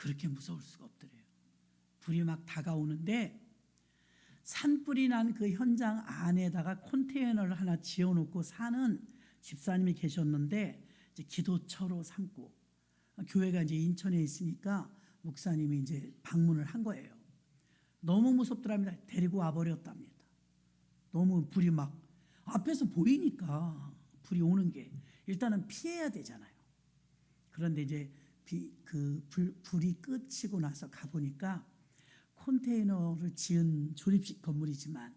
그렇게 무서울 수가 없더래요. 불이 막 다가오는데 산불이 난 그 현장 안에다가 컨테이너를 하나 지어놓고 사는 집사님이 계셨는데 이제 기도처로 삼고, 교회가 이제 인천에 있으니까 목사님이 이제 방문을 한 거예요. 너무 무섭더랍니다. 데리고 와버렸답니다. 너무 불이 막 앞에서 보이니까 불이 오는 게 일단은 피해야 되잖아요. 그런데 이제 불이 끄치고 나서 가보니까 컨테이너를 지은 조립식 건물이지만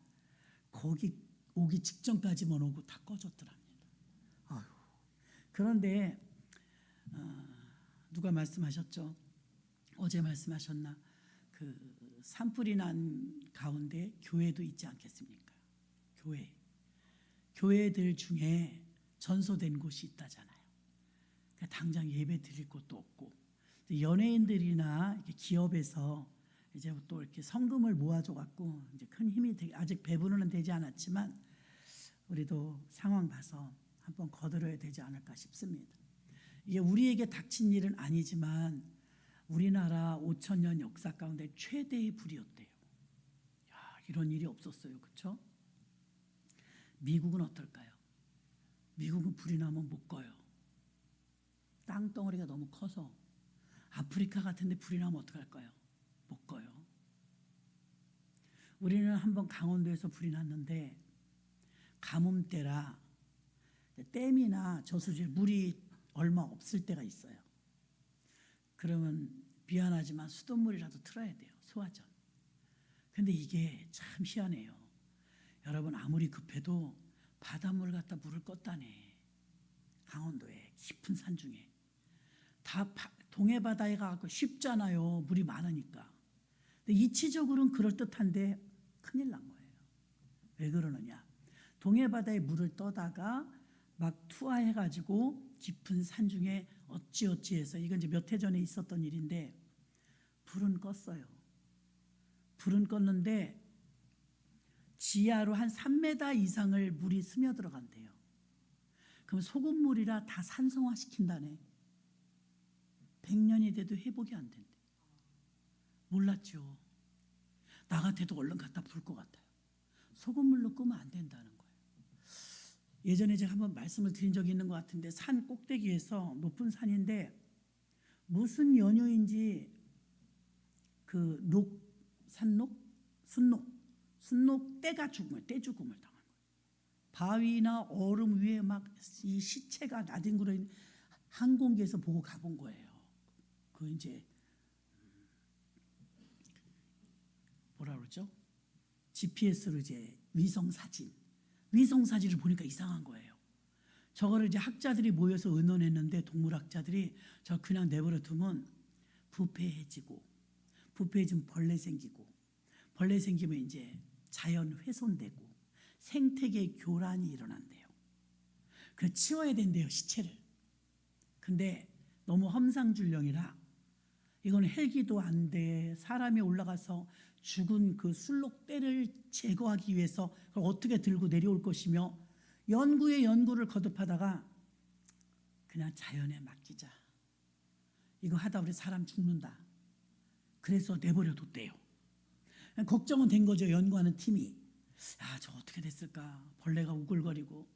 거기 오기 직전까지만 오고 다 꺼졌더랍니다. 아유. 그런데 누가 말씀하셨죠? 어제 말씀하셨나? 그 산불이 난 가운데 교회도 있지 않겠습니까? 교회들 중에 전소된 곳이 있다잖아요. 그러니까 당장 예배 드릴 곳도 없고, 연예인들이나 기업에서 이제 또 이렇게 성금을 모아줘 갖고 이제 큰 힘이 아직 배분은 되지 않았지만 우리도 상황 봐서 한번 거들어야 되지 않을까 싶습니다. 이게 우리에게 닥친 일은 아니지만 우리나라 5,000년 역사 가운데 최대의 불이었대요. 야, 이런 일이 없었어요. 그렇죠? 미국은 어떨까요? 미국은 불이 나면 못 꺼요. 땅덩어리가 너무 커서. 아프리카 같은 데 불이 나면 어떡할까요? 못 꺼요. 우리는 한번 강원도에서 불이 났는데 가뭄때라 댐이나 저수지에 물이 얼마 없을 때가 있어요. 그러면 미안하지만 수돗물이라도 틀어야 돼요. 소화전. 근데 이게 참 희한해요. 여러분, 아무리 급해도 바닷물 갖다 물을 껐다네. 강원도에 깊은 산 중에. 다 동해 바다에 가고 쉽잖아요. 물이 많으니까. 근데 이치적으로는 그럴듯한데 큰일 난 거예요. 왜 그러느냐? 동해 바다에 물을 떠다가 막 투하해가지고 깊은 산 중에 어찌어찌해서, 이건 이제 몇 해 전에 있었던 일인데 불은 껐어요. 불은 껐는데 지하로 한 3m 이상을 물이 스며들어간대요. 그럼 소금물이라 다 산성화시킨다네. 100년이 돼도 회복이 안 된대. 몰랐죠. 나 같아도 얼른 갖다 불 것 같아요. 소금물로 끄면 안 된다는 거예요. 예전에 제가 한번 말씀을 드린 적이 있는 것 같은데, 산 꼭대기에서, 높은 산인데 무슨 연유인지 그 순록 떼가 죽음을 당한 거예요. 바위나 얼음 위에 막 이 시체가 나뒹굴어 있는 항공기에서 보고 가본 거예요. 그 이제 뭐라 그러죠? GPS로 이제 위성 사진을 보니까 이상한 거예요. 저거를 이제 학자들이 모여서 의논했는데, 동물학자들이 저 그냥 내버려 두면 부패해지면 벌레 생기면 이제 자연 훼손되고 생태계 교란이 일어난대요. 그래서 치워야 된대요, 시체를. 근데 너무 험상줄령이라 이건 헬기도 안 돼. 사람이 올라가서 죽은 그 순록대를 제거하기 위해서 그걸 어떻게 들고 내려올 것이며, 연구를 거듭하다가 그냥 자연에 맡기자. 이거 하다 우리 사람 죽는다. 그래서 내버려 뒀대요. 걱정은 된 거죠, 연구하는 팀이. 저 어떻게 됐을까? 벌레가 우글거리고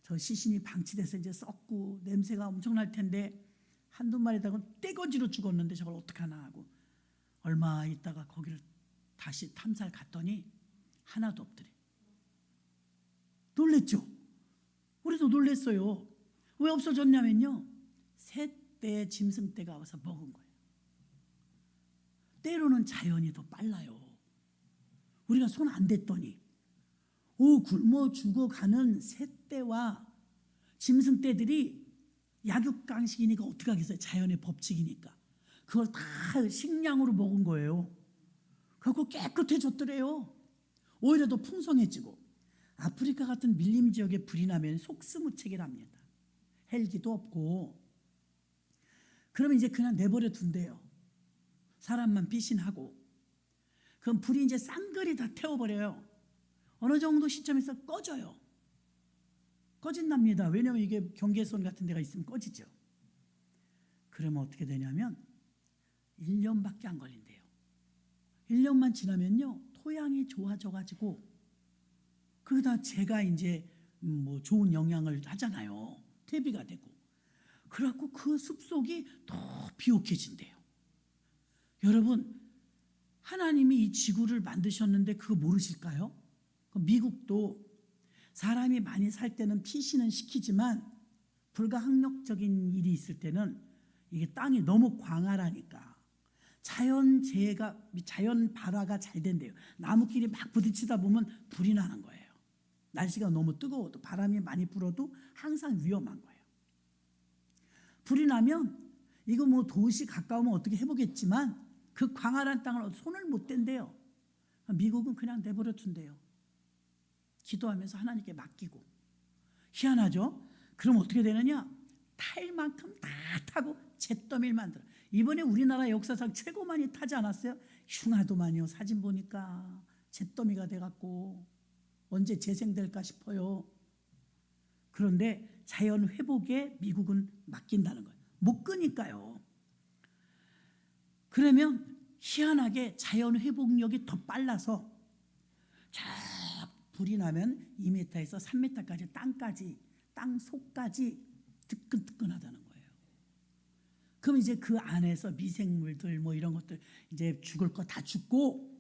저 시신이 방치돼서 이제 썩고 냄새가 엄청날 텐데 한두 마리다가 떼거지로 죽었는데 저걸 어떡하나 하고 얼마 있다가 거기를 다시 탐사를 갔더니 하나도 없더래. 놀랬죠? 우리도 놀랬어요. 왜 없어졌냐면요, 새떼 짐승떼가 와서 먹은 거예요. 때로는 자연이 더 빨라요. 우리가 손 안 댔더니 굶어 죽어가는 새떼와 짐승떼들이 약육강식이니까 어떻게 하겠어요? 자연의 법칙이니까. 그걸 다 식량으로 먹은 거예요. 그래서 깨끗해졌더래요. 오히려 더 풍성해지고. 아프리카 같은 밀림 지역에 불이 나면 속수무책이랍니다. 헬기도 없고. 그러면 이제 그냥 내버려 둔대요. 사람만 피신하고. 그럼 불이 이제 쌍거리 다 태워버려요. 어느 정도 시점에서 꺼져요. 꺼진답니다. 왜냐하면 이게 경계선 같은 데가 있으면 꺼지죠. 그러면 어떻게 되냐면 1년밖에 안 걸린대요. 1년만 지나면요 토양이 좋아져가지고 그다 제가 이제 뭐 좋은 영향을 하잖아요. 퇴비가 되고. 그래갖고 그 숲속이 더 비옥해진대요. 여러분 하나님이 이 지구를 만드셨는데 그거 모르실까요? 미국도 사람이 많이 살 때는 피신은 시키지만 불가항력적인 일이 있을 때는 이게 땅이 너무 광활하니까 자연재해가 자연 발화가 잘 된대요. 나무끼리 막 부딪히다 보면 불이 나는 거예요. 날씨가 너무 뜨거워도 바람이 많이 불어도 항상 위험한 거예요. 불이 나면 이거 뭐 도시 가까우면 어떻게 해보겠지만 그 광활한 땅을 손을 못 댄대요. 미국은 그냥 내버려 둔대요. 기도하면서 하나님께 맡기고. 희한하죠? 그럼 어떻게 되느냐? 탈 만큼 다 타고 잿더미를 만들어. 이번에 우리나라 역사상 최고 많이 타지 않았어요? 흉하도만요. 사진 보니까 잿더미가 돼갖고 언제 재생될까 싶어요. 그런데 자연 회복에 미국은 맡긴다는 거예요. 못 끄니까요. 그러면 희한하게 자연 회복력이 더 빨라서 쫙 불이 나면 2m에서 3m까지 땅 속까지 뜨끈뜨끈하다는 거예요. 그럼 이제 그 안에서 미생물들 뭐 이런 것들 이제 죽을 거 다 죽고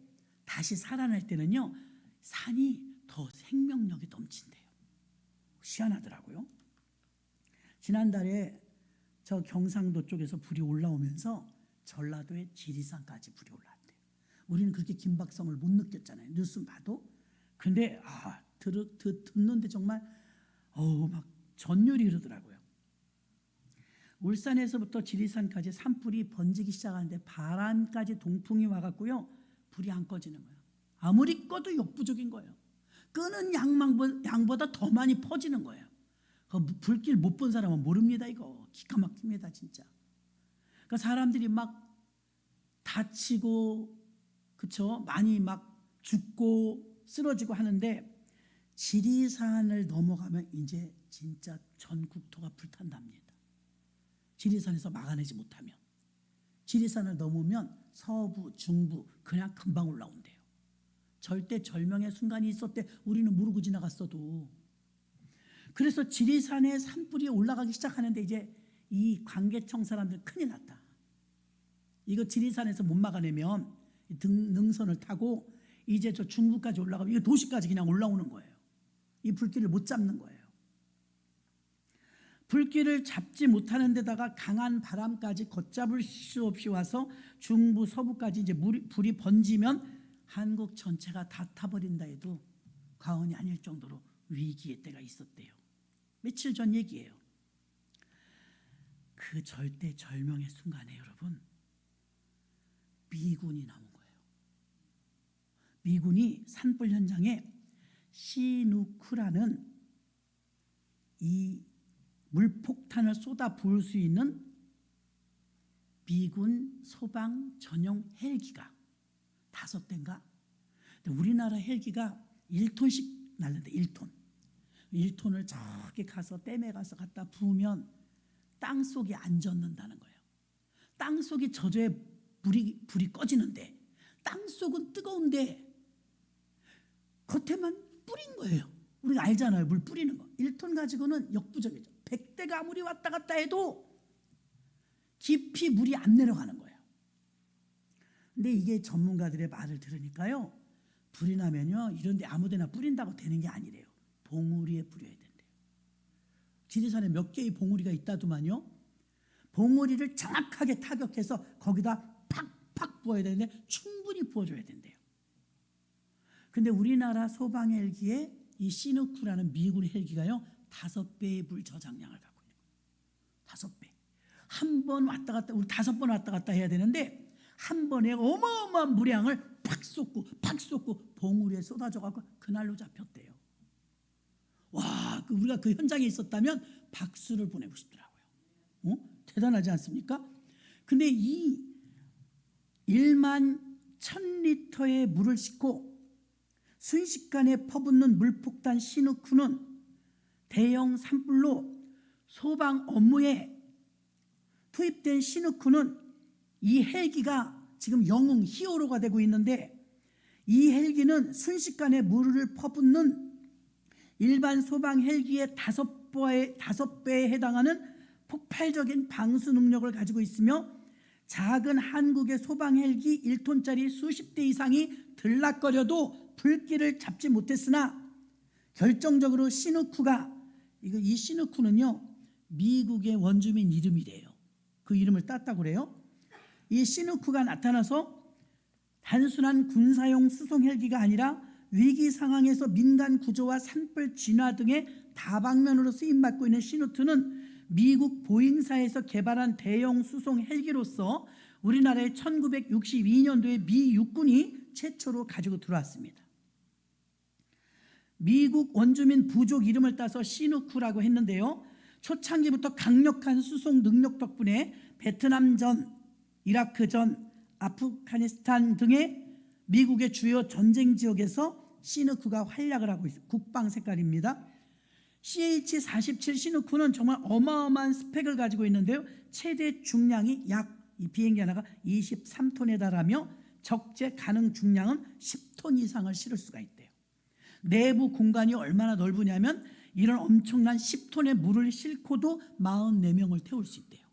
다시 살아날 때는요 산이 더 생명력이 넘친대요. 희한하더라고요. 지난달에 저 경상도 쪽에서 불이 올라오면서 전라도의 지리산까지 불이 올라왔대요. 우리는 그렇게 긴박성을 못 느꼈잖아요. 뉴스 봐도. 근데 듣는데 정말 막 전율이 흐르더라고요. 울산에서부터 지리산까지 산불이 번지기 시작하는데 바람까지 동풍이 와갖고요 불이 안 꺼지는 거예요. 아무리 꺼도 역부족인 거예요. 끄는 양보다 더 많이 퍼지는 거예요. 불길 못 본 사람은 모릅니다. 이거 기가 막힙니다 진짜. 그러니까 사람들이 막 다치고 그쵸 많이 막 죽고 쓰러지고 하는데 지리산을 넘어가면 이제 진짜 전 국토가 불탄답니다. 지리산에서 막아내지 못하면 지리산을 넘으면 서부, 중부 그냥 금방 올라온대요. 절대 절명의 순간이 있었대. 우리는 모르고 지나갔어도. 그래서 지리산에 산불이 올라가기 시작하는데 이제 이 관계청 사람들 큰일 났다. 이거 지리산에서 못 막아내면 능선을 타고 이제 저 중부까지 올라가면 이거 도시까지 그냥 올라오는 거예요. 이 불길을 못 잡는 거예요. 불길을 잡지 못하는 데다가 강한 바람까지 걷잡을 수 없이 와서 중부 서부까지 이제 불이 번지면 한국 전체가 다 타버린다 해도 과언이 아닐 정도로 위기의 때가 있었대요. 며칠 전 얘기예요. 그 절대 절명의 순간에 여러분 미군이 나온 거예요. 미군이 산불 현장에 시누크라는 이 물폭탄을 쏟아 부을 수 있는 미군 소방 전용 헬기가 5대인가? 우리나라 헬기가 1톤씩 날는데 1톤을 저기 가서 댐에 가서 갖다 부으면 땅속이 안 젖는다는 거예요. 땅속이 젖어야 불이 꺼지는데 땅속은 뜨거운데 겉에만 뿌린 거예요. 우리가 알잖아요. 물 뿌리는 거. 1톤 가지고는 역부족이죠. 100대가 아무리 왔다 갔다 해도 깊이 물이 안 내려가는 거예요. 근데 이게 전문가들의 말을 들으니까요. 불이 나면요. 이런 데 아무 데나 뿌린다고 되는 게 아니래요. 봉우리에 뿌려야 된대요. 지리산에 몇 개의 봉우리가 있다더만요. 봉우리를 정확하게 타격해서 거기다 팍팍 부어야 되는데 충분히 부어줘야 된대요. 근데 우리나라 소방 헬기에 이 시누크라는 미군 헬기가요 5배의 물 저장량을 갖고 있는 거예요. 5배. 한 번 왔다 갔다 우리 5번 왔다 갔다 해야 되는데 한 번에 어마어마한 물량을 팍 쏟고 봉우리에 쏟아져 갖고 그날로 잡혔대요. 와, 우리가 그 현장에 있었다면 박수를 보내고 싶더라고요. 대단하지 않습니까? 근데 이 1만 1000리터의 물을 싣고 순식간에 퍼붓는 물폭탄 시누크는 대형 산불로 소방 업무에 투입된 시누크는 이 헬기가 지금 영웅 히어로가 되고 있는데, 이 헬기는 순식간에 물을 퍼붓는 일반 소방 헬기의 5배에 해당하는 폭발적인 방수 능력을 가지고 있으며, 작은 한국의 소방 헬기 1톤짜리 수십 대 이상이 들락거려도 불길을 잡지 못했으나, 결정적으로 시누쿠가, 이 시누쿠는요 미국의 원주민 이름이래요. 그 이름을 땄다고 그래요. 이 시누쿠가 나타나서 단순한 군사용 수송 헬기가 아니라 위기 상황에서 민간 구조와 산불 진화 등의 다방면으로 쓰임받고 있는 시누투는 미국 보잉사에서 개발한 대형 수송 헬기로서 우리나라에 1962년도에 미 육군이 최초로 가지고 들어왔습니다. 미국 원주민 부족 이름을 따서 시누쿠라고 했는데요, 초창기부터 강력한 수송 능력 덕분에 베트남전, 이라크전, 아프가니스탄 등의 미국의 주요 전쟁 지역에서 시누쿠가 활약을 하고 있습니다. 국방 색깔입니다. CH-47 시누쿠는 정말 어마어마한 스펙을 가지고 있는데요, 최대 중량이 이 비행기 하나가 23톤에 달하며 적재 가능 중량은 10톤 이상을 실을 수가 있대요. 내부 공간이 얼마나 넓으냐면 이런 엄청난 10톤의 물을 싣고도 44명을 태울 수 있대요.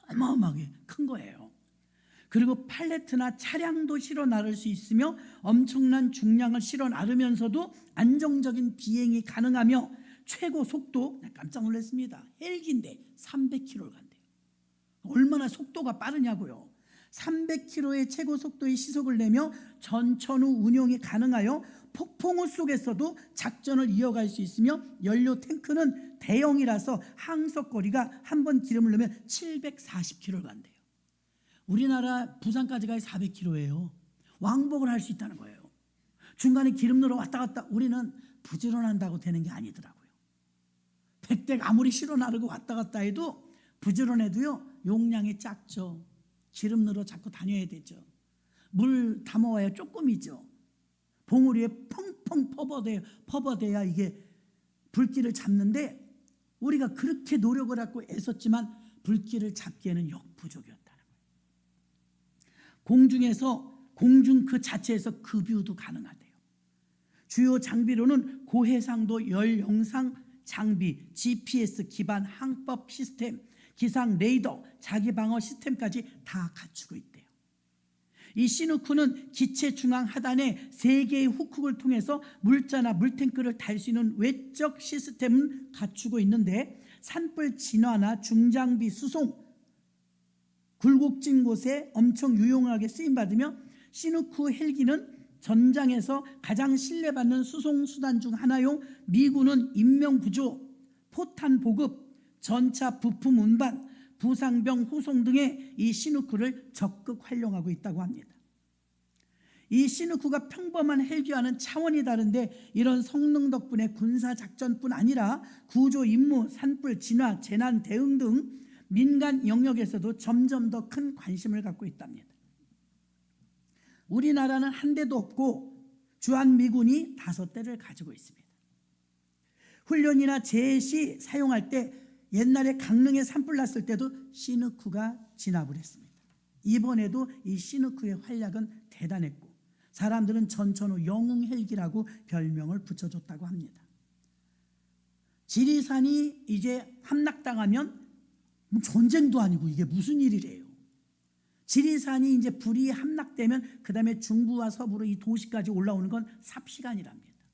어마어마하게 큰 거예요. 그리고 팔레트나 차량도 실어 나를 수 있으며 엄청난 중량을 실어 나르면서도 안정적인 비행이 가능하며 최고 속도, 깜짝 놀랐습니다. 헬기인데 300km를 간대요. 얼마나 속도가 빠르냐고요. 300km의 최고 속도의 시속을 내며 전천후 운용이 가능하여 폭풍우 속에서도 작전을 이어갈 수 있으며, 연료 탱크는 대형이라서 항속거리가 한 번 기름을 넣으면 740km를 간대요. 우리나라 부산까지가 400km예요. 왕복을 할 수 있다는 거예요. 중간에 기름 넣으러 왔다 갔다, 우리는 부지런한다고 되는 게 아니더라고요. 100대 아무리 실어 나르고 왔다 갔다 해도 부지런해도요 용량이 작죠. 기름 넣으러 자꾸 다녀야 되죠. 물 담아와야 조금이죠. 봉우리에 펑펑 퍼버대야 이게 불길을 잡는데, 우리가 그렇게 노력을 하고 애썼지만 불길을 잡기에는 역부족이었다는 거예요. 공중 그 자체에서 급유도 가능하대요. 주요 장비로는 고해상도 열 영상 장비, GPS 기반 항법 시스템, 기상 레이더, 자기 방어 시스템까지 다 갖추고 있대요. 이 시누쿠는 기체 중앙 하단에 3개의 후크를 통해서 물자나 물탱크를 달 수 있는 외적 시스템을 갖추고 있는데, 산불 진화나 중장비 수송, 굴곡진 곳에 엄청 유용하게 쓰임받으며, 시누쿠 헬기는 전장에서 가장 신뢰받는 수송수단 중 하나요, 미군은 인명구조, 포탄 보급, 전차 부품 운반, 부상병 후송 등의 이 시누쿠를 적극 활용하고 있다고 합니다. 이 시누쿠가 평범한 헬기와는 차원이 다른데, 이런 성능 덕분에 군사작전뿐 아니라 구조 임무, 산불 진화, 재난 대응 등 민간 영역에서도 점점 더 큰 관심을 갖고 있답니다. 우리나라는 한 대도 없고 주한미군이 5대를 가지고 있습니다. 훈련이나 재해 시 사용할 때, 옛날에 강릉에 산불 났을 때도 시누쿠가 진압을 했습니다. 이번에도 이 시누쿠의 활약은 대단했고, 사람들은 전천후 영웅 헬기라고 별명을 붙여줬다고 합니다. 지리산이 이제 함락당하면 전쟁도 아니고 이게 무슨 일이래요. 지리산이 이제 불이 함락되면 그 다음에 중부와 서부로 이 도시까지 올라오는 건 삽시간이랍니다.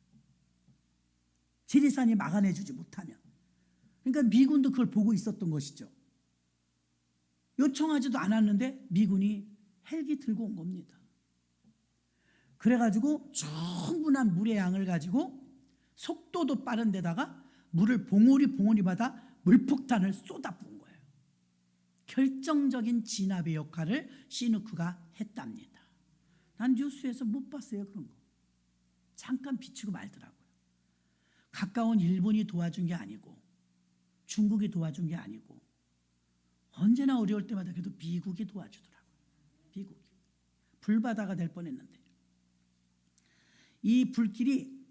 지리산이 막아내주지 못하면. 그러니까 미군도 그걸 보고 있었던 것이죠. 요청하지도 않았는데 미군이 헬기 들고 온 겁니다. 그래가지고 충분한 물의 양을 가지고 속도도 빠른 데다가 물을 봉오리 받아 물폭탄을 쏟아부은 거예요. 결정적인 진압의 역할을 시누쿠가 했답니다. 난 뉴스에서 못 봤어요, 그런 거. 잠깐 비치고 말더라고요. 가까운 일본이 도와준 게 아니고 중국이 도와준 게 아니고 언제나 어려울 때마다 그래도 미국이 도와주더라고요. 미국이. 불바다가 될 뻔했는데, 이 불길이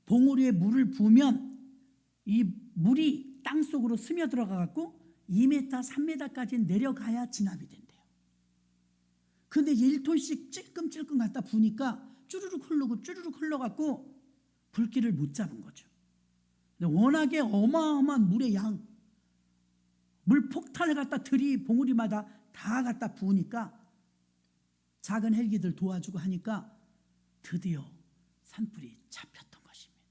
봉우리에 물을 부으면 이 물이 땅속으로 스며들어가 갖고 2m, 3m까지 내려가야 진압이 된대요. 근데 1톤씩 찔끔찔끔 갖다 부으니까 쭈르륵 흐르고 쭈르륵 흘러갖고 불길을 못 잡은 거죠. 근데 워낙에 어마어마한 물의 양, 물폭탄을 갖다 봉우리마다 다 갖다 부으니까 작은 헬기들 도와주고 하니까 드디어 산불이 잡혔던 것입니다.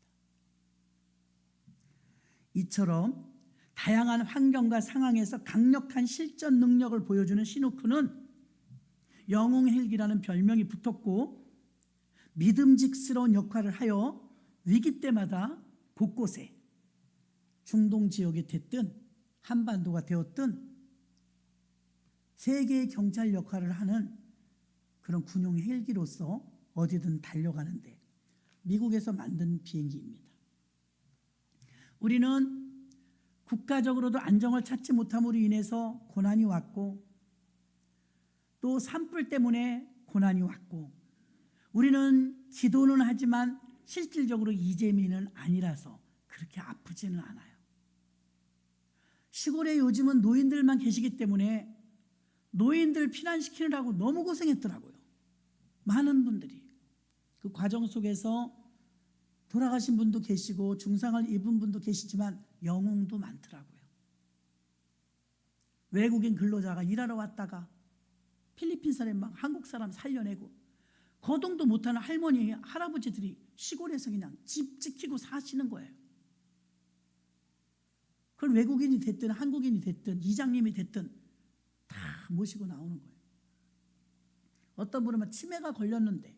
이처럼 다양한 환경과 상황에서 강력한 실전 능력을 보여주는 시누크는 영웅 헬기라는 별명이 붙었고 믿음직스러운 역할을 하여 위기 때마다 곳곳에 중동 지역이 됐든 한반도가 되었든 세계의 경찰 역할을 하는 그런 군용 헬기로서 어디든 달려가는데 미국에서 만든 비행기입니다. 우리는 국가적으로도 안정을 찾지 못함으로 인해서 고난이 왔고 또 산불 때문에 고난이 왔고 우리는 기도는 하지만 실질적으로 이재민은 아니라서 그렇게 아프지는 않아요. 시골에 요즘은 노인들만 계시기 때문에 노인들 피난시키느라고 너무 고생했더라고요. 많은 분들이 그 과정 속에서 돌아가신 분도 계시고 중상을 입은 분도 계시지만 영웅도 많더라고요. 외국인 근로자가 일하러 왔다가 필리핀 사람 막 한국 사람 살려내고 거동도 못하는 할머니 할아버지들이 시골에서 그냥 집 지키고 사시는 거예요. 그걸 외국인이 됐든 한국인이 됐든 이장님이 됐든 다 모시고 나오는 거예요. 어떤 분은 막 치매가 걸렸는데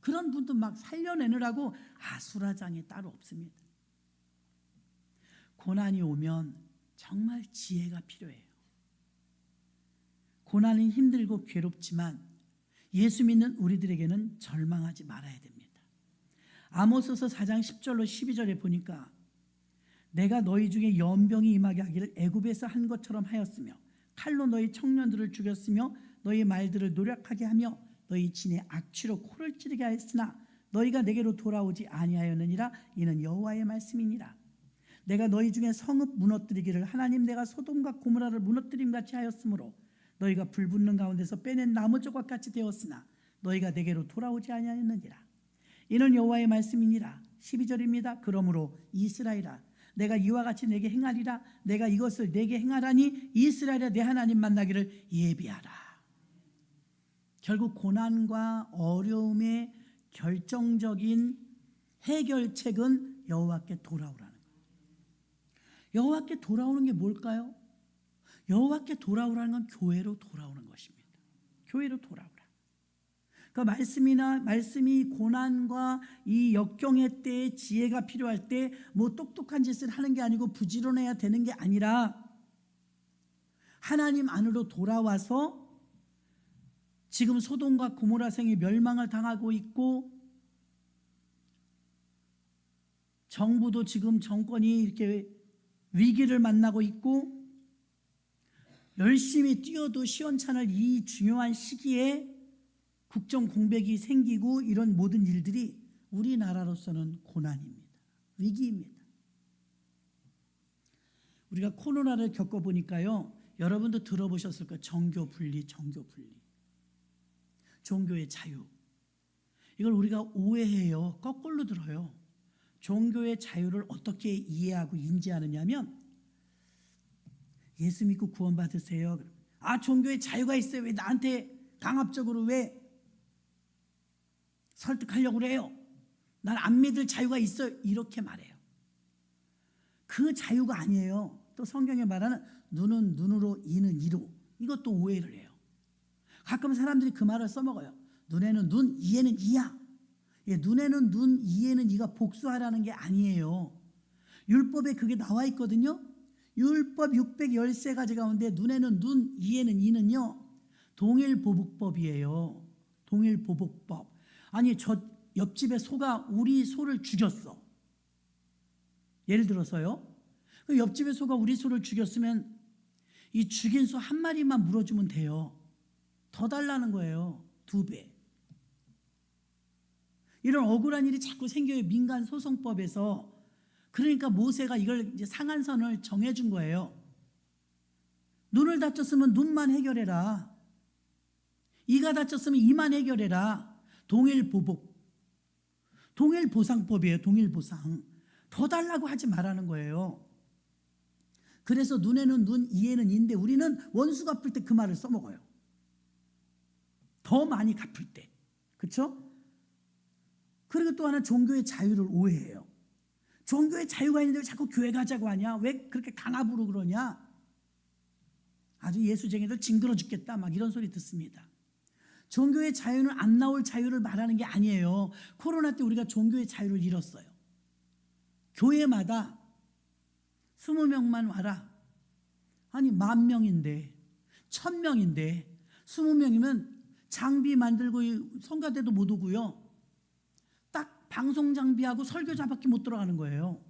그런 분도 막 살려내느라고 아수라장이 따로 없습니다. 고난이 오면 정말 지혜가 필요해요. 고난은 힘들고 괴롭지만 예수 믿는 우리들에게는 절망하지 말아야 됩니다. 아모스서 4장 10절로 12절에 보니까 내가 너희 중에 연병이 임하게 하기를 애굽에서 한 것처럼 하였으며 칼로 너희 청년들을 죽였으며 너희 말들을 노력하게 하며 너희 진의 악취로 코를 찌르게 하였으나 너희가 내게로 돌아오지 아니하였느니라. 이는 여호와의 말씀이니라. 내가 너희 중에 성읍 무너뜨리기를 하나님 내가 소돔과 고모라를 무너뜨림같이 하였으므로 너희가 불붙는 가운데서 빼낸 나무 조각같이 되었으나 너희가 내게로 돌아오지 아니하였느니라. 이는 여호와의 말씀이니라. 12절입니다. 그러므로 이스라엘아 내가 이와 같이 내게 행하리라. 내가 이것을 내게 행하라니 이스라엘아 내 하나님 만나기를 예비하라. 결국 고난과 어려움의 결정적인 해결책은 여호와께 돌아오라는 거예요. 여호와께 돌아오는 게 뭘까요? 여호와께 돌아오라는 건 교회로 돌아오는 것입니다. 교회로 돌아오라. 그 말씀이 고난과 이 역경의 때에 지혜가 필요할 때 뭐 똑똑한 짓을 하는 게 아니고 부지런해야 되는 게 아니라 하나님 안으로 돌아와서 지금 소돔과 고모라 성이 멸망을 당하고 있고 정부도 지금 정권이 이렇게 위기를 만나고 있고 열심히 뛰어도 시원찮을 이 중요한 시기에 국정 공백이 생기고 이런 모든 일들이 우리나라로서는 고난입니다. 위기입니다. 우리가 코로나를 겪어보니까요. 여러분도 들어보셨을 거예요. 정교 분리. 종교의 자유. 이걸 우리가 오해해요. 거꾸로 들어요. 종교의 자유를 어떻게 이해하고 인지하느냐면 예수 믿고 구원받으세요. 아, 종교의 자유가 있어요. 왜 나한테 강압적으로 왜 설득하려고 그래요? 난 안 믿을 자유가 있어요. 이렇게 말해요. 그 자유가 아니에요. 또 성경에 말하는 눈은 눈으로 이는 이로. 이것도 오해를 해요. 가끔 사람들이 그 말을 써먹어요. 눈에는 눈, 이에는 이야. 예, 눈에는 눈, 이에는 이가 복수하라는 게 아니에요. 율법에 그게 나와 있거든요. 율법 613가지 가운데 눈에는 눈, 이에는 이는요. 동일보복법이에요. 동일보복법. 아니 저 옆집에 소가 우리 소를 죽였어. 예를 들어서요. 그 옆집에 소가 우리 소를 죽였으면 이 죽인 소 한 마리만 물어주면 돼요. 더 달라는 거예요. 2배. 이런 억울한 일이 자꾸 생겨요. 민간 소송법에서. 그러니까 모세가 이걸 이제 상한선을 정해준 거예요. 눈을 다쳤으면 눈만 해결해라. 이가 다쳤으면 이만 해결해라. 동일보복, 동일보상법이에요. 동일보상. 더 달라고 하지 말라는 거예요. 그래서 눈에는 눈, 이에는 이인데 우리는 원수 갚을 때 그 말을 써먹어요. 더 많이 갚을 때. 그렇죠? 그리고 또 하나 종교의 자유를 오해해요. 종교의 자유가 있는데 왜 자꾸 교회 가자고 하냐? 왜 그렇게 강압으로 그러냐? 아주 예수쟁이들 징그러 죽겠다 막 이런 소리 듣습니다. 종교의 자유는 안 나올 자유를 말하는 게 아니에요. 코로나 때 우리가 종교의 자유를 잃었어요. 교회마다 20명만 와라. 아니 10,000명인데 1,000명인데 20명이면 장비 만들고 성가대도 못 오고요. 딱 방송 장비하고 설교자밖에 못 들어가는 거예요.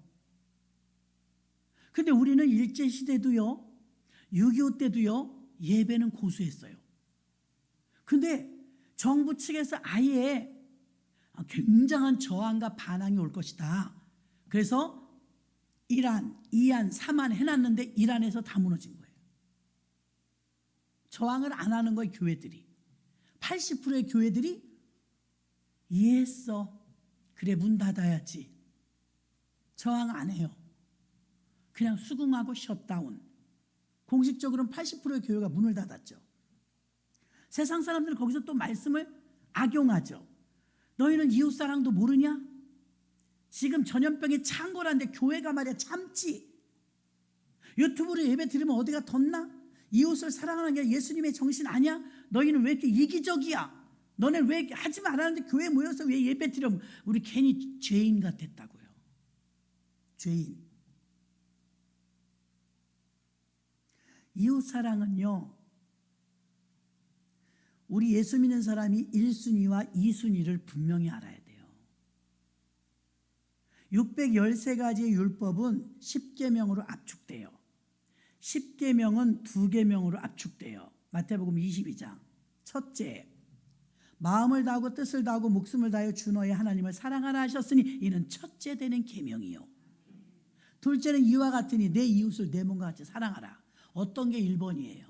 근데 우리는 일제시대도요, 6.25 때도요, 예배는 고수했어요. 근데 정부 측에서 아예 굉장한 저항과 반항이 올 것이다. 그래서 1안, 2안, 3안 해놨는데 1안에서 다 무너진 거예요. 저항을 안 하는 거예요, 교회들이. 80%의 교회들이 이해했어. 그래, 문 닫아야지. 저항 안 해요. 그냥 수긍하고 셧다운. 공식적으로는 80%의 교회가 문을 닫았죠. 세상 사람들은 거기서 또 말씀을 악용하죠. 너희는 이웃사랑도 모르냐? 지금 전염병이 찬 거란데 교회가 말이야 참지. 유튜브로 예배 드리면 어디가 덧나? 이웃을 사랑하는 게 예수님의 정신 아니야? 너희는 왜 이렇게 이기적이야? 너네 왜 이렇게 하지 말라는데 교회에 모여서 왜 예배 드려? 우리 괜히 죄인 같았다고요. 죄인. 이웃사랑은요, 우리 예수 믿는 사람이 1순위와 2순위를 분명히 알아야 돼요. 613가지의 율법은 10계명으로 압축돼요. 10계명은 2계명으로 압축돼요. 마태복음 22장. 첫째, 마음을 다하고 뜻을 다하고 목숨을 다하여 주 너의 하나님을 사랑하라 하셨으니 이는 첫째 되는 계명이요. 둘째는 이와 같으니 내 이웃을 내 몸과 같이 사랑하라. 어떤 게 1번이에요?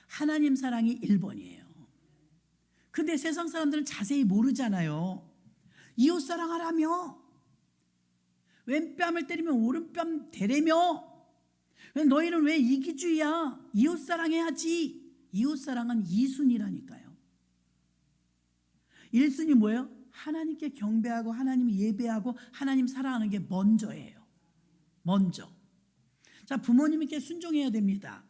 하나님 사랑이 1번이에요. 근데 세상 사람들은 자세히 모르잖아요. 이웃 사랑하라며, 왼뺨을 때리면 오른뺨 대래며, 너희는 왜 이기주의야? 이웃 사랑해야지. 이웃 사랑은 2순위라니까요. 1순위 뭐예요? 하나님께 경배하고 하나님 예배하고 하나님 사랑하는 게 먼저예요. 먼저. 자, 부모님께 순종해야 됩니다.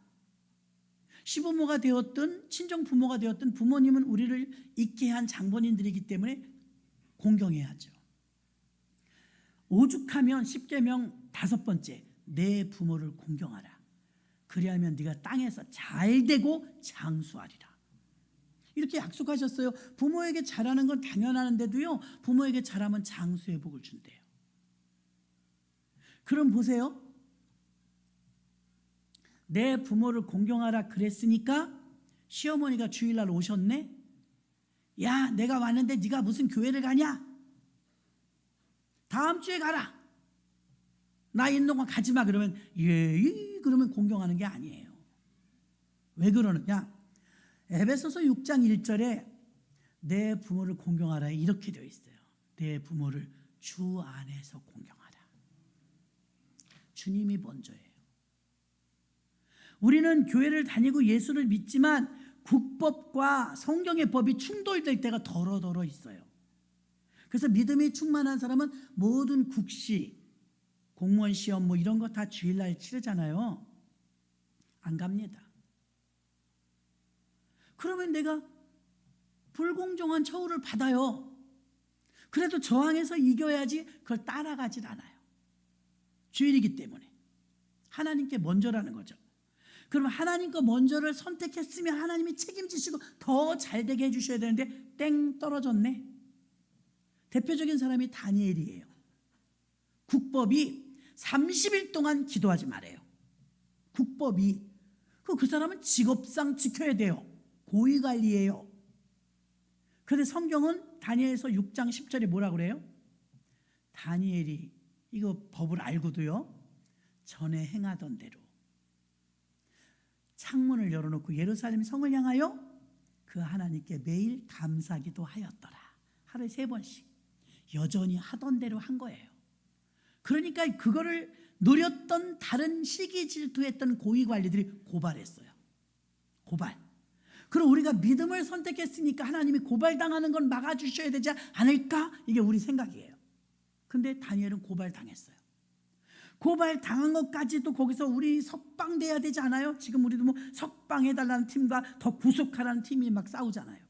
시부모가 되었든 친정 부모가 되었든 부모님은 우리를 있게 한 장본인들이기 때문에 공경해야죠. 오죽하면 10계명 5번째, 내 부모를 공경하라. 그리하면 네가 땅에서 잘 되고 장수하리라. 이렇게 약속하셨어요. 부모에게 잘하는 건 당연하는데도요, 부모에게 잘하면 장수의 복을 준대요. 그럼 보세요. 내 부모를 공경하라 그랬으니까 시어머니가 주일날 오셨네. 야, 내가 왔는데 네가 무슨 교회를 가냐? 다음 주에 가라. 나 있는 동안 가지 마. 그러면 예, 그러면 공경하는 게 아니에요. 왜 그러느냐? 에베소서 6장 1절에 내 부모를 공경하라 이렇게 되어 있어요. 내 부모를 주 안에서 공경하라. 주님이 먼저예요. 우리는 교회를 다니고 예수를 믿지만 국법과 성경의 법이 충돌될 때가 더러더러 있어요. 그래서 믿음이 충만한 사람은 모든 국시, 공무원 시험 뭐 이런 거 다 주일날 치르잖아요. 안 갑니다. 그러면 내가 불공정한 처우를 받아요. 그래도 저항해서 이겨야지 그걸 따라가질 않아요. 주일이기 때문에. 하나님께 먼저라는 거죠. 그러면 하나님 거 먼저를 선택했으면 하나님이 책임지시고 더 잘되게 해주셔야 되는데 땡 떨어졌네. 대표적인 사람이 다니엘이에요. 국법이 30일 동안 기도하지 말아요. 국법이. 그 사람은 직업상 지켜야 돼요. 고위관리예요. 그런데 성경은 다니엘서 6장 10절에 뭐라고 그래요? 다니엘이 이거 법을 알고도요, 전에 행하던 대로 창문을 열어놓고 예루살렘 성을 향하여 그 하나님께 매일 감사기도 하였더라. 하루에 3번씩 여전히 하던 대로 한 거예요. 그러니까 그거를 노렸던 다른 시기 질투했던 고위 관리들이 고발했어요. 고발. 그럼 우리가 믿음을 선택했으니까 하나님이 고발당하는 건 막아주셔야 되지 않을까? 이게 우리 생각이에요. 근데 다니엘은 고발당했어요. 고발당한 것까지도 거기서 우리 석방돼야 되지 않아요? 지금 우리도 뭐 석방해달라는 팀과 더 구속하라는 팀이 막 싸우잖아요.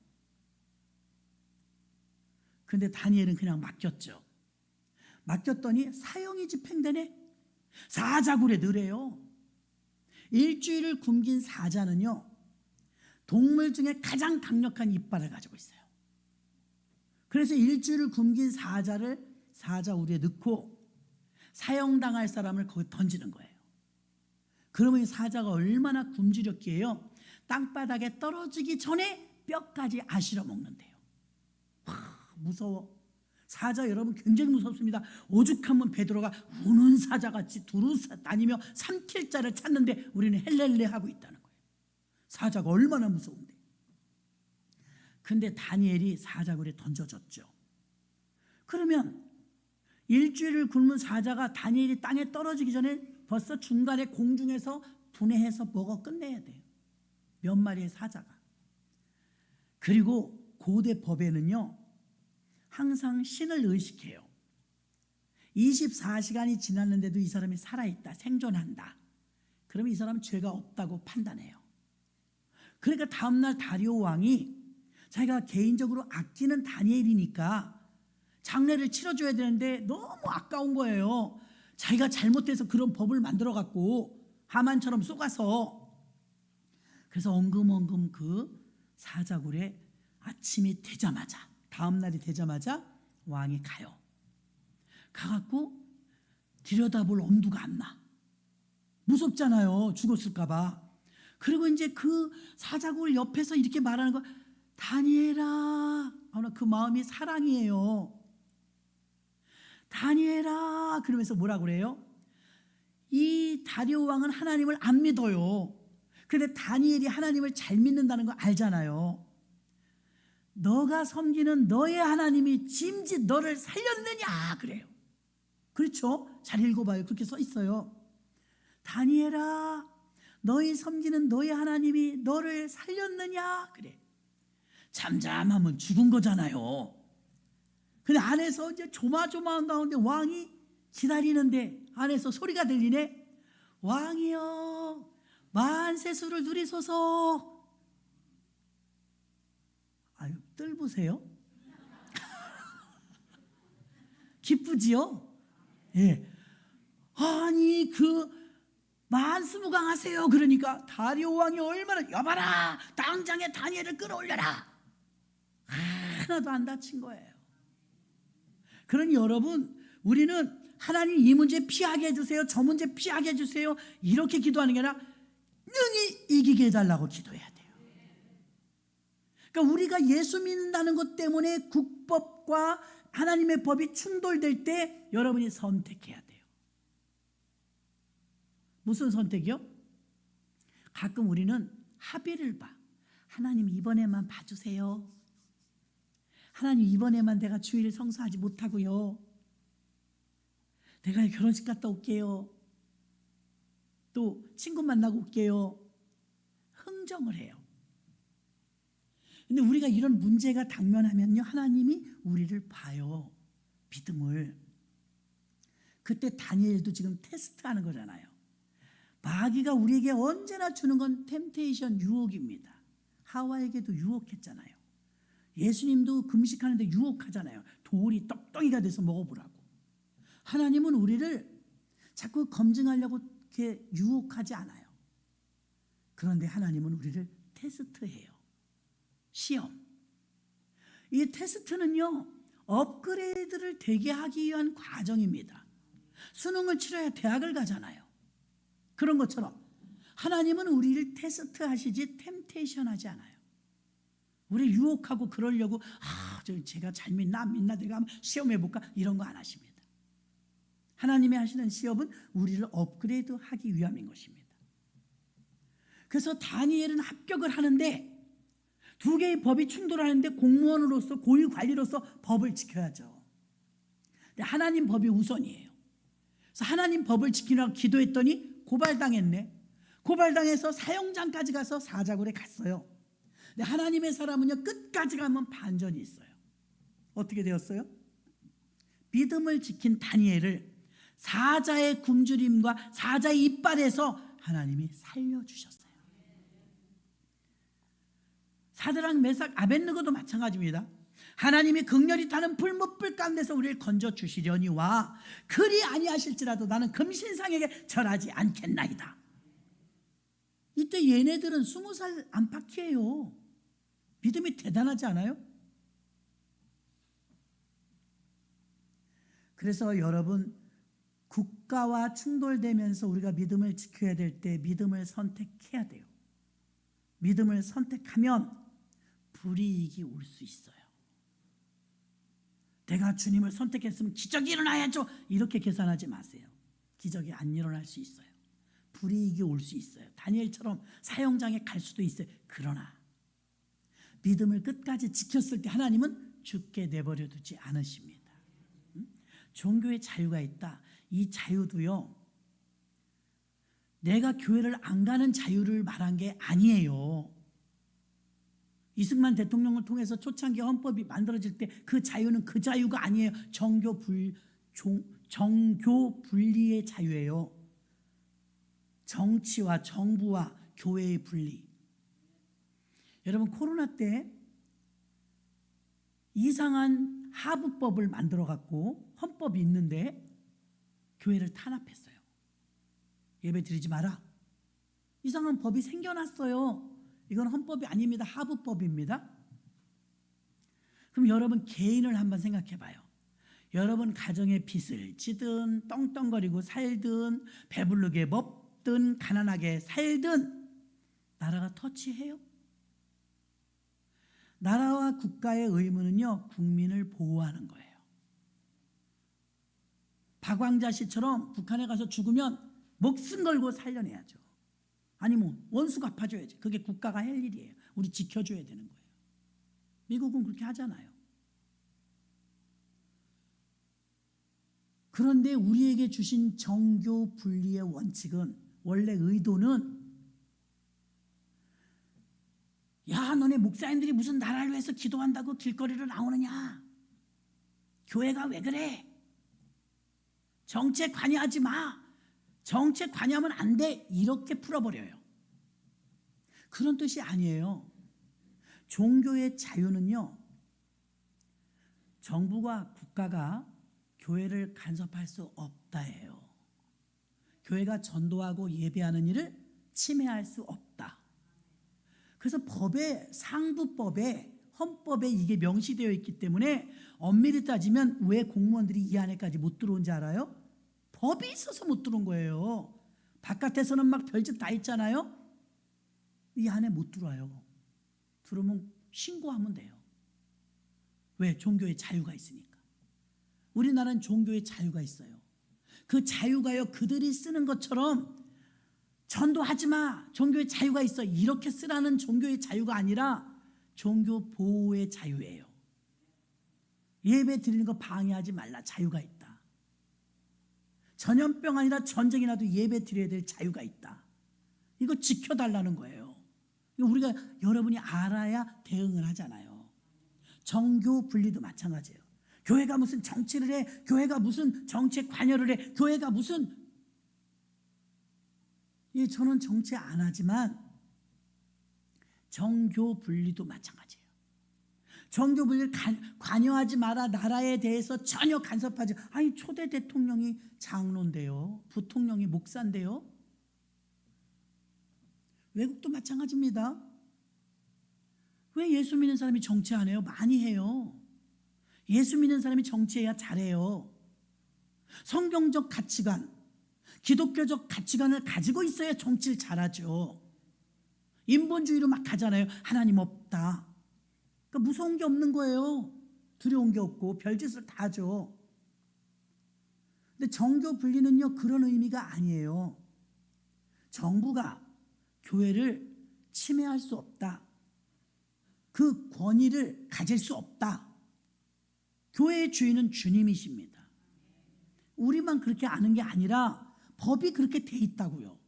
근데 다니엘은 그냥 맡겼죠. 맡겼더니 사형이 집행되네. 사자굴에 넣으래요. 일주일을 굶긴 사자는요, 동물 중에 가장 강력한 이빨을 가지고 있어요. 그래서 일주일을 굶긴 사자를 사자우리에 넣고 사형당할 사람을 거기 던지는 거예요. 그러면 이 사자가 얼마나 굶주렸기에요, 땅바닥에 떨어지기 전에 뼈까지 아실어 먹는데요. 와, 무서워. 사자 여러분 굉장히 무섭습니다. 오죽하면 베드로가 우는 사자같이 두루 다니며 삼킬 자를 찾는데 우리는 헬렐레 하고 있다는 거예요. 사자가 얼마나 무서운데. 근데 다니엘이 사자굴에 던져졌죠. 그러면 일주일을 굶은 사자가 다니엘이 땅에 떨어지기 전에 벌써 중간에 공중에서 분해해서 먹어 끝내야 돼요. 몇 마리의 사자가. 그리고 고대 법에는요, 항상 신을 의식해요. 24시간이 지났는데도 이 사람이 살아있다, 생존한다. 그러면 이 사람은 죄가 없다고 판단해요. 그러니까 다음날 다리오 왕이 자기가 개인적으로 아끼는 다니엘이니까 장례를 치러줘야 되는데 너무 아까운 거예요. 자기가 잘못해서 그런 법을 만들어갖고 하만처럼 쏘가서. 그래서 엉금엉금 그 사자굴에 아침이 되자마자, 다음날이 되자마자 왕이 가요. 가갖고 들여다볼 엄두가 안 나. 무섭잖아요, 죽었을까 봐. 그리고 이제 그 사자굴 옆에서 이렇게 말하는 거, 다니엘아. 그 마음이 사랑이에요. 다니엘아. 그러면서 뭐라고 그래요? 이 다리오 왕은 하나님을 안 믿어요. 그런데 다니엘이 하나님을 잘 믿는다는 거 알잖아요. 너가 섬기는 너의 하나님이 짐짓 너를 살렸느냐 그래요. 그렇죠? 잘 읽어봐요. 그렇게 써 있어요. 다니엘아, 너희 섬기는 너의 하나님이 너를 살렸느냐 그래. 잠잠하면 죽은 거잖아요. 근데 안에서 이제 조마조마한 가운데 왕이 기다리는데 안에서 소리가 들리네. 왕이여, 만세수를 누리소서. 아유, 뜰 보세요. 기쁘지요? 예. 아니 그 만수무강하세요. 그러니까 다리오 왕이 얼마나, 여봐라, 당장에 다니엘을 끌어올려라. 하나도 안 다친 거예요. 그러니 여러분, 우리는 하나님 이 문제 피하게 해주세요, 저 문제 피하게 해주세요, 이렇게 기도하는 게 아니라 능히 이기게 해달라고 기도해야 돼요. 그러니까 우리가 예수 믿는다는 것 때문에 국법과 하나님의 법이 충돌될 때 여러분이 선택해야 돼요. 무슨 선택이요? 가끔 우리는 합의를 봐. 하나님 이번에만 봐주세요. 하나님 이번에만 내가 주일을 성수하지 못하고요. 내가 결혼식 갔다 올게요. 또 친구 만나고 올게요. 흥정을 해요. 근데 우리가 이런 문제가 당면하면요, 하나님이 우리를 봐요. 믿음을. 그때 다니엘도 지금 테스트하는 거잖아요. 마귀가 우리에게 언제나 주는 건 템테이션, 유혹입니다. 하와에게도 유혹했잖아요. 예수님도 금식하는데 유혹하잖아요. 돌이 떡덩이가 돼서 먹어보라고. 하나님은 우리를 자꾸 검증하려고 이렇게 유혹하지 않아요. 그런데 하나님은 우리를 테스트해요. 시험. 이 테스트는요, 업그레이드를 되게 하기 위한 과정입니다. 수능을 치러야 대학을 가잖아요. 그런 것처럼 하나님은 우리를 테스트하시지 템테이션 하지 않아요. 우리 유혹하고 그러려고 제가 잘 믿나 안 믿나 내가 한번 시험해볼까 이런 거 안 하십니다. 하나님이 하시는 시험은 우리를 업그레이드하기 위함인 것입니다. 그래서 다니엘은 합격을 하는데 두 개의 법이 충돌하는데 공무원으로서 고위 관리로서 법을 지켜야죠. 근데 하나님 법이 우선이에요. 그래서 하나님 법을 지키라고 기도했더니 고발당했네. 고발당해서 사형장까지 가서 사자굴에 갔어요. 근데 하나님의 사람은요, 끝까지 가면 반전이 있어요. 어떻게 되었어요? 믿음을 지킨 다니엘을 사자의 굶주림과 사자의 이빨에서 하나님이 살려주셨어요. 사드락 메삭 아벳느고도 마찬가지입니다. 하나님이 극렬히 타는 불못불 가운데서 우리를 건져 주시려니와 그리 아니하실지라도 나는 금신상에게 절하지 않겠나이다. 이때 얘네들은 20살 안팎이에요. 믿음이 대단하지 않아요? 그래서 여러분, 국가와 충돌되면서 우리가 믿음을 지켜야 될 때 믿음을 선택해야 돼요. 믿음을 선택하면 불이익이 올 수 있어요. 내가 주님을 선택했으면 기적이 일어나야죠. 이렇게 계산하지 마세요. 기적이 안 일어날 수 있어요. 불이익이 올 수 있어요. 다니엘처럼 사형장에 갈 수도 있어요. 그러나 믿음을 끝까지 지켰을 때 하나님은 죽게 내버려 두지 않으십니다. 종교의 자유가 있다. 이 자유도요, 내가 교회를 안 가는 자유를 말한 게 아니에요. 이승만 대통령을 통해서 초창기 헌법이 만들어질 때 그 자유는 그 자유가 아니에요. 정교 분리의 자유예요. 정치와 정부와 교회의 분리. 여러분, 코로나 때 이상한 하부법을 만들어 갖고 헌법이 있는데 교회를 탄압했어요. 예배 드리지 마라. 이상한 법이 생겨났어요. 이건 헌법이 아닙니다. 하부법입니다. 그럼 여러분 개인을 한번 생각해 봐요. 여러분 가정의 빚을 지든 떵떵거리고 살든 배부르게 먹든 가난하게 살든 나라가 터치해요? 나라와 국가의 의무는요, 국민을 보호하는 거예요. 박왕자 씨처럼 북한에 가서 죽으면 목숨 걸고 살려내야죠. 아니면 원수 갚아줘야지. 그게 국가가 할 일이에요. 우리 지켜줘야 되는 거예요. 미국은 그렇게 하잖아요. 그런데 우리에게 주신 정교 분리의 원칙은, 원래 의도는, 야, 너네 목사님들이 무슨 나라를 위해서 기도한다고 길거리로 나오느냐? 교회가 왜 그래? 정치에 관여하지 마. 정치에 관여하면 안 돼. 이렇게 풀어버려요. 그런 뜻이 아니에요. 종교의 자유는요, 정부가 국가가 교회를 간섭할 수 없다예요. 교회가 전도하고 예배하는 일을 침해할 수 없다. 그래서 법에, 상부법에, 헌법에 이게 명시되어 있기 때문에 엄밀히 따지면 왜 공무원들이 이 안에까지 못 들어온지 알아요? 법이 있어서 못 들어온 거예요. 바깥에서는 막 별짓 다 있잖아요. 이 안에 못 들어와요. 들어오면 신고하면 돼요. 왜? 종교의 자유가 있으니까. 우리나라는 종교의 자유가 있어요. 그 자유가요, 그들이 쓰는 것처럼 전도하지 마, 종교의 자유가 있어, 이렇게 쓰라는 종교의 자유가 아니라 종교 보호의 자유예요. 예배 드리는 거 방해하지 말라, 자유가 있다. 전염병 아니라 전쟁이 나도 예배 드려야 될 자유가 있다. 이거 지켜달라는 거예요. 이거 우리가, 여러분이 알아야 대응을 하잖아요. 정교 분리도 마찬가지예요. 교회가 무슨 정치를 해, 교회가 무슨 정치에 관여를 해, 교회가 무슨, 예, 저는 정치 안 하지만 정교 분리도 마찬가지예요. 정교 분리를 관여하지 마라, 나라에 대해서 전혀 간섭하지. 아니, 초대 대통령이 장로인데요, 부통령이 목사인데요. 외국도 마찬가지입니다. 왜 예수 믿는 사람이 정치 안 해요? 많이 해요. 예수 믿는 사람이 정치해야 잘해요. 성경적 가치관, 기독교적 가치관을 가지고 있어야 정치를 잘하죠. 인본주의로 막 가잖아요. 하나님 없다. 그러니까 무서운 게 없는 거예요. 두려운 게 없고 별짓을 다 하죠. 근데 정교 분리는요, 그런 의미가 아니에요. 정부가 교회를 침해할 수 없다. 그 권위를 가질 수 없다. 교회의 주인은 주님이십니다. 우리만 그렇게 아는 게 아니라 법이 그렇게 돼 있다고요.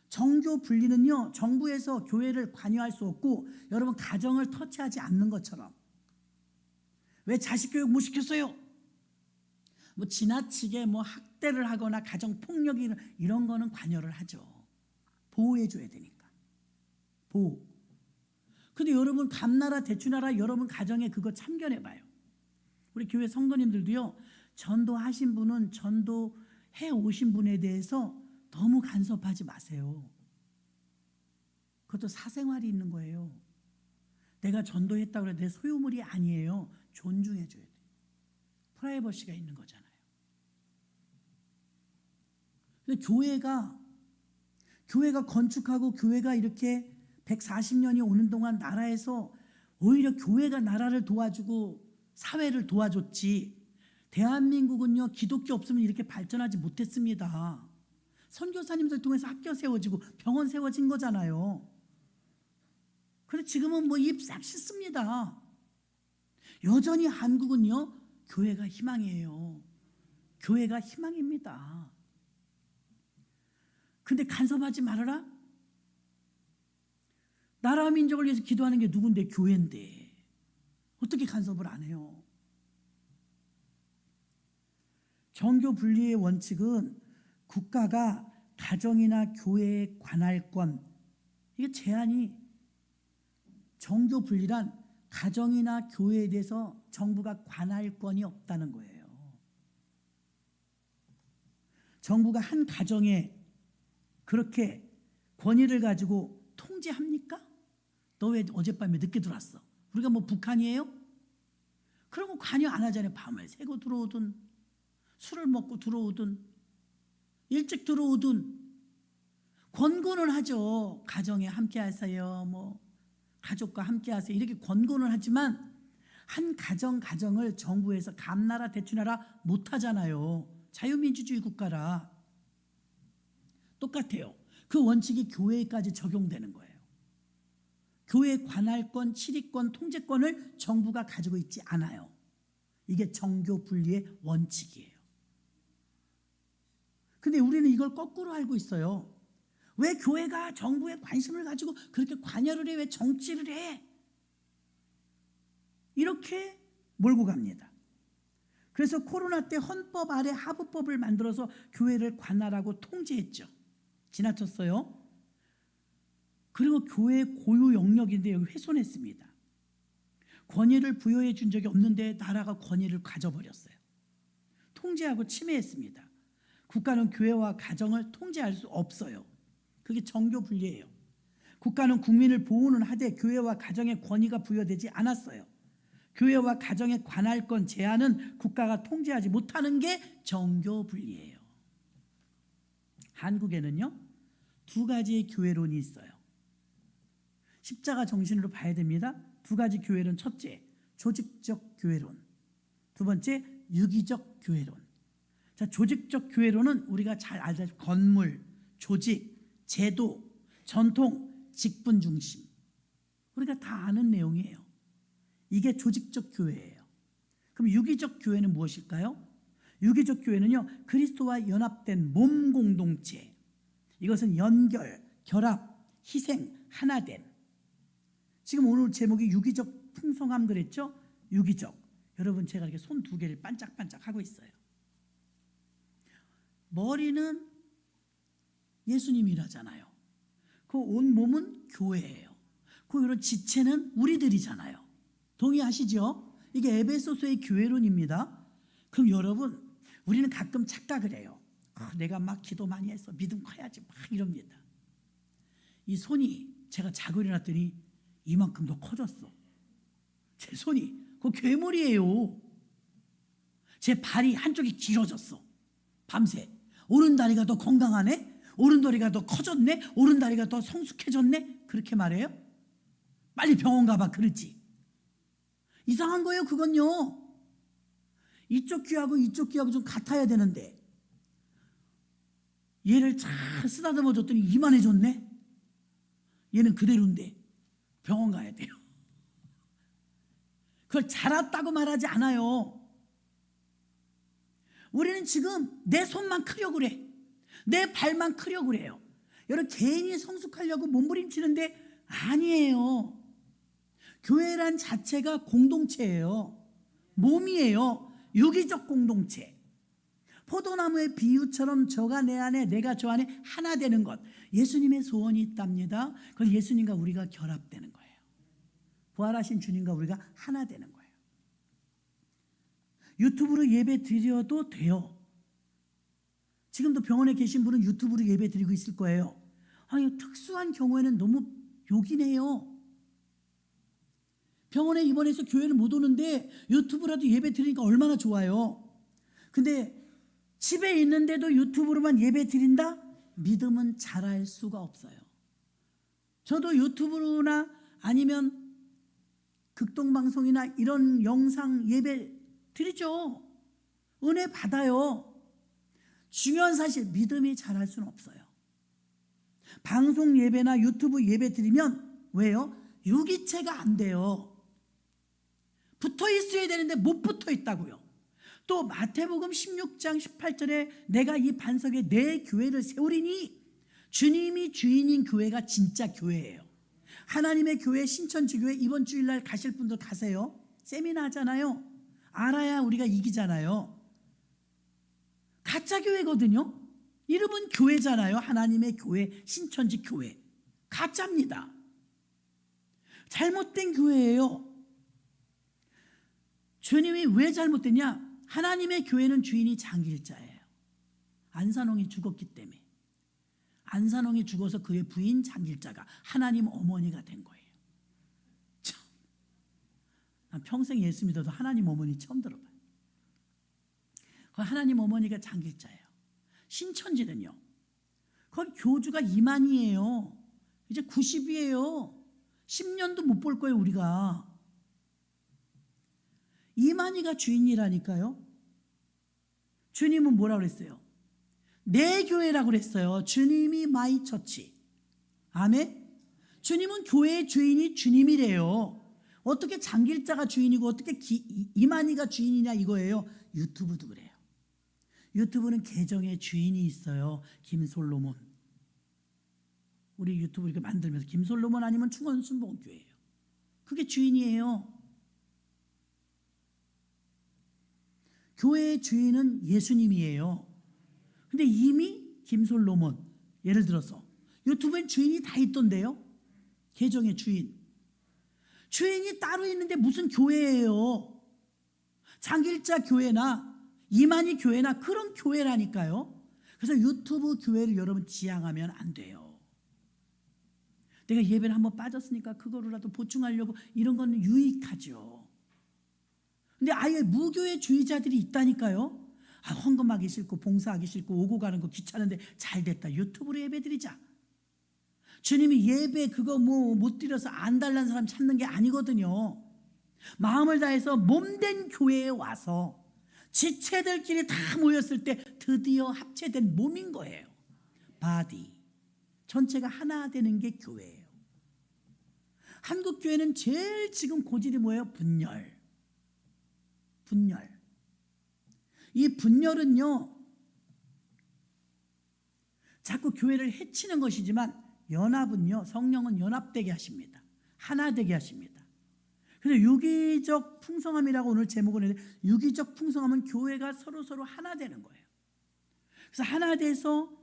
정교 분리는요, 정부에서 교회를 관여할 수 없고 여러분 가정을 터치하지 않는 것처럼. 왜 자식 교육 못 시켰어요? 뭐 지나치게 뭐 학대를 하거나 가정 폭력이 이런 거는 관여를 하죠. 보호해 줘야 되니까. 보호. 근데 여러분 감나라 대추나라 여러분 가정에 그거 참견해 봐요. 우리 교회 성도님들도요. 전도하신 분은 전도해 오신 분에 대해서 너무 간섭하지 마세요. 그것도 사생활이 있는 거예요. 내가 전도했다고 해서 내 소유물이 아니에요. 존중해 줘야 돼요. 프라이버시가 있는 거잖아요. 근데 교회가 건축하고 교회가 이렇게 140년이 오는 동안 나라에서 오히려 교회가 나라를 도와주고 사회를 도와줬지, 대한민국은요 기독교 없으면 이렇게 발전하지 못했습니다. 선교사님들 통해서 학교 세워지고 병원 세워진 거잖아요. 그런데 지금은 뭐 입 싹 씻습니다. 여전히 한국은요 교회가 희망이에요. 교회가 희망입니다. 근데 간섭하지 말아라. 나라와 민족을 위해서 기도하는 게 누군데? 교회인데 어떻게 간섭을 안 해요? 정교 분리의 원칙은 국가가 가정이나 교회에 관할권, 이게 제한이, 정교 분리란 가정이나 교회에 대해서 정부가 관할권이 없다는 거예요. 정부가 한 가정에 그렇게 권위를 가지고 통제합니까? 너 왜 어젯밤에 늦게 들어왔어? 우리가 뭐 북한이에요? 그런 거 관여 안 하잖아요. 밤을 새고 들어오든 술을 먹고 들어오든 일찍 들어오든 권고는 하죠. 가정에 함께 하세요. 뭐 가족과 함께 하세요. 이렇게 권고는 하지만 한 가정을 정부에서 감나라 대추나라 못 하잖아요. 자유민주주의 국가라. 똑같아요. 그 원칙이 교회까지 적용되는 거예요. 교회 관할권, 치리권, 통제권을 정부가 가지고 있지 않아요. 이게 정교 분리의 원칙이에요. 근데 우리는 이걸 거꾸로 알고 있어요. 왜 교회가 정부에 관심을 가지고 그렇게 관여를 해? 왜 정치를 해? 이렇게 몰고 갑니다. 그래서 코로나 때 헌법 아래 하부법을 만들어서 교회를 관할하고 통제했죠. 지나쳤어요. 그리고 교회 고유 영역인데 여기 훼손했습니다. 권위를 부여해 준 적이 없는데 나라가 권위를 가져버렸어요. 통제하고 침해했습니다. 국가는 교회와 가정을 통제할 수 없어요. 그게 정교 분리예요. 국가는 국민을 보호는 하되 교회와 가정의 권위가 부여되지 않았어요. 교회와 가정의 관할권 제한은 국가가 통제하지 못하는 게 정교 분리예요. 한국에는요 2가지의 교회론이 있어요. 십자가 정신으로 봐야 됩니다. 2가지 교회론. 첫째, 조직적 교회론. 2번째, 유기적 교회론. 자, 조직적 교회론은 우리가 잘 알다시피 건물, 조직, 제도, 전통, 직분 중심. 우리가 다 아는 내용이에요. 이게 조직적 교회예요. 그럼 유기적 교회는 무엇일까요? 유기적 교회는요 그리스도와 연합된 몸 공동체. 이것은 연결, 결합, 희생, 하나됨. 지금 오늘 제목이 유기적 풍성함 그랬죠? 유기적. 여러분 제가 이렇게 손 2개를 반짝반짝 하고 있어요. 머리는 예수님이라잖아요. 그 온 몸은 교회예요. 그 이런 지체는 우리들이잖아요. 동의하시죠? 이게 에베소서의 교회론입니다. 그럼 여러분 우리는 가끔 착각을 해요. 내가 막 기도 많이 해서 믿음 커야지 막 이럽니다. 이 손이 제가 자고 일어났더니 이만큼 더 커졌어. 제 손이 그 괴물이에요. 제 발이 한쪽이 길어졌어. 밤새 오른다리가 더 건강하네? 오른다리가 더 커졌네? 오른다리가 더 성숙해졌네? 그렇게 말해요? 빨리 병원 가봐 그러지. 이상한 거예요 그건요. 이쪽 귀하고 이쪽 귀하고 좀 같아야 되는데 얘를 잘 쓰다듬어 줬더니 이만해졌네. 얘는 그대로인데 병원 가야 돼요. 그걸 자랐다고 말하지 않아요. 우리는 지금 내 손만 크려고 그래. 내 발만 크려고 그래요. 여러분, 개인이 성숙하려고 몸부림치는데 아니에요. 교회란 자체가 공동체예요. 몸이에요. 유기적 공동체. 포도나무의 비유처럼 저가 내 안에 내가 저 안에 하나 되는 것. 예수님의 소원이 있답니다. 그건 예수님과 우리가 결합되는 거예요. 부활하신 주님과 우리가 하나 되는 거예요. 유튜브로 예배 드려도 돼요. 지금도 병원에 계신 분은 유튜브로 예배 드리고 있을 거예요. 아니, 특수한 경우에는 너무 요긴해요. 병원에 입원해서 교회를 못 오는데 유튜브라도 예배 드리니까 얼마나 좋아요. 근데 집에 있는데도 유튜브로만 예배 드린다? 믿음은 자랄 수가 없어요. 저도 유튜브나 아니면 극동방송이나 이런 영상 예배 드리죠. 은혜 받아요. 중요한 사실, 믿음이 자랄 수는 없어요. 방송 예배나 유튜브 예배 드리면 왜요? 유기체가 안 돼요. 붙어 있어야 되는데 못 붙어 있다고요. 또 마태복음 16장 18절에 내가 이 반석에 내 교회를 세우리니, 주님이 주인인 교회가 진짜 교회예요. 하나님의 교회, 신천지교회 이번 주일날 가실 분들 가세요. 세미나 하잖아요. 알아야 우리가 이기잖아요. 가짜 교회거든요. 이름은 교회잖아요. 하나님의 교회, 신천지 교회. 가짜입니다. 잘못된 교회예요. 주님이 왜 잘못됐냐? 하나님의 교회는 주인이 장길자예요. 안산홍이 죽었기 때문에. 안산홍이 죽어서 그의 부인 장길자가 하나님 어머니가 된 거예요. 참, 난 평생 예수 믿어도 하나님 어머니 처음 들어봐요. 그 하나님 어머니가 장길자예요. 신천지는요, 그건 교주가 이만희예요. 이제 90이에요. 10년도 못 볼 거예요, 우리가. 이만희가 주인이라니까요. 주님은 뭐라고 그랬어요? 내 교회라고 그랬어요. 주님이 마이 처치. 아멘. 주님은 교회의 주인이 주님이래요. 어떻게 장길자가 주인이고 어떻게 이만희가 주인이냐 이거예요. 유튜브도 그래요. 유튜브는 계정의 주인이 있어요. 김솔로몬. 우리 유튜브 이렇게 만들면서 김솔로몬 아니면 충원순복음교회예요. 그게 주인이에요. 교회의 주인은 예수님이에요. 근데 이미 김솔로몬, 예를 들어서 유튜브엔 주인이 다 있던데요. 계정의 주인. 주인이 따로 있는데 무슨 교회예요. 장길자 교회나 이만희 교회나 그런 교회라니까요. 그래서 유튜브 교회를 여러분 지향하면 안 돼요. 내가 예배를 한번 빠졌으니까 그거라도 보충하려고 이런 건 유익하죠. 근데 아예 무교회 주의자들이 있다니까요. 아, 헌금하기 싫고 봉사하기 싫고 오고 가는 거 귀찮은데 잘 됐다, 유튜브로 예배 드리자. 주님이 예배 그거 뭐 못 드려서 안 달라는 사람 찾는 게 아니거든요. 마음을 다해서 몸된 교회에 와서 지체들끼리 다 모였을 때 드디어 합체된 몸인 거예요. 바디. 전체가 하나 되는 게 교회예요. 한국 교회는 제일 지금 고질이 뭐예요? 분열. 이 분열은요, 자꾸 교회를 해치는 것이지만 연합은요, 성령은 연합되게 하십니다. 하나 되게 하십니다. 그래서 유기적 풍성함이라고 오늘 제목을 했는데, 유기적 풍성함은 교회가 서로 하나 되는 거예요. 그래서 하나 돼서